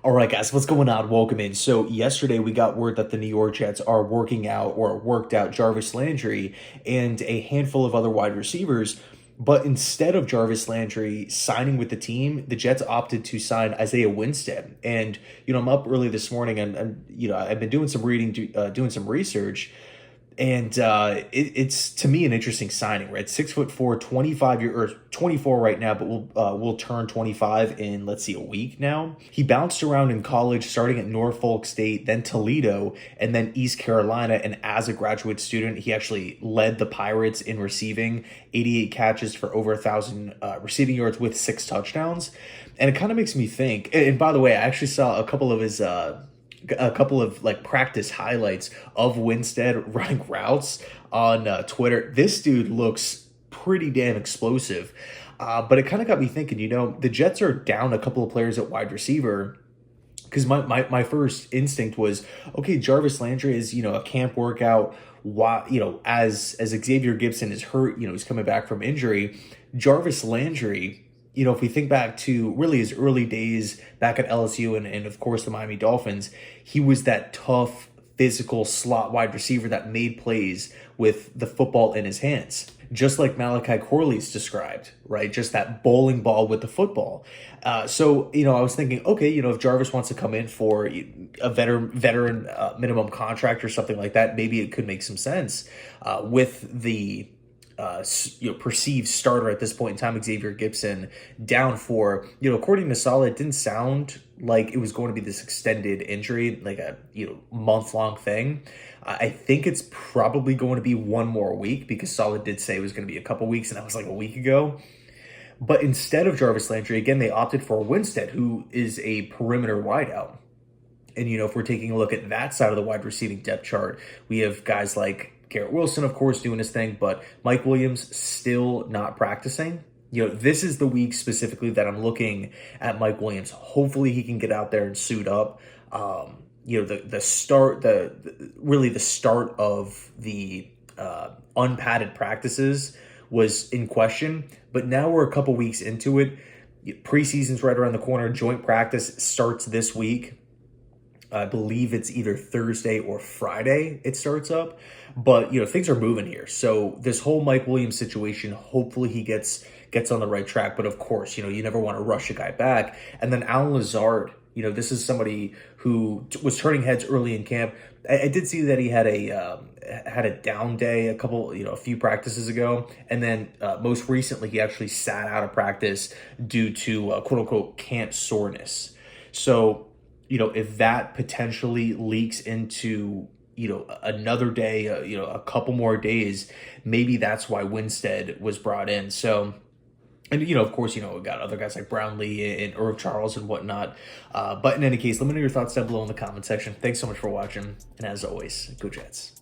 All right, guys, what's going on? Welcome in. So yesterday we got word that the New York Jets are working out or worked out Jarvis Landry and a handful of other wide receivers. But instead of Jarvis Landry signing with the team, the Jets opted to sign Isaiah Winstead. And, I'm up early this morning and I've been doing some reading, doing some research. And it's to me an interesting signing, right? 6'4", 25 or 24 right now, but we'll turn 25 in, let's see, a week now. He bounced around in college, starting at Norfolk State, then Toledo, and then East Carolina. And as a graduate student, he actually led the Pirates in receiving, 88 catches for over 1,000 receiving yards with 6 touchdowns. And it kind of makes me think. And by the way, I actually saw a couple of like practice highlights of Winstead running routes on Twitter. This dude looks pretty damn explosive. But it kind of got me thinking, the Jets are down a couple of players at wide receiver. Because my first instinct was, okay, Jarvis Landry is, a camp workout. Why, as Xavier Gibson is hurt, he's coming back from injury. Jarvis Landry, if we think back to really his early days back at LSU and of course the Miami Dolphins, he was that tough, physical slot wide receiver that made plays with the football in his hands. Just like Malachi Corley's described, right? Just that bowling ball with the football. So I was thinking, okay, if Jarvis wants to come in for a veteran minimum contract or something like that, maybe it could make some sense with the perceived starter at this point in time, Xavier Gibson, down for, according to Saleh, it didn't sound like it was going to be this extended injury, like a, month-long thing. I think it's probably going to be one more week because Saleh did say it was going to be a couple weeks, and that was like a week ago. But instead of Jarvis Landry, again, they opted for Winstead, who is a perimeter wideout. And, if we're taking a look at that side of the wide receiving depth chart, we have guys like Garrett Wilson, of course, doing his thing, but Mike Williams still not practicing. This is the week specifically that I'm looking at Mike Williams. Hopefully he can get out there and suit up. The start of the unpadded practices was in question, but now we're a couple weeks into it. Preseason's right around the corner. Joint practice starts this week. I believe it's either Thursday or Friday it starts up. But, things are moving here. So this whole Mike Williams situation, hopefully he gets on the right track. But, of course, you never want to rush a guy back. And then Alan Lazard, this is somebody who was turning heads early in camp. I did see that he had a down day a few practices ago. And then most recently he actually sat out of practice due to quote-unquote camp soreness. So, if that potentially leaks into, another day, a couple more days, maybe that's why Winstead was brought in. So, and, of course, we got other guys like Brownlee and Irv Charles and whatnot. But in any case, let me know your thoughts down below in the comment section. Thanks so much for watching. And as always, go Jets.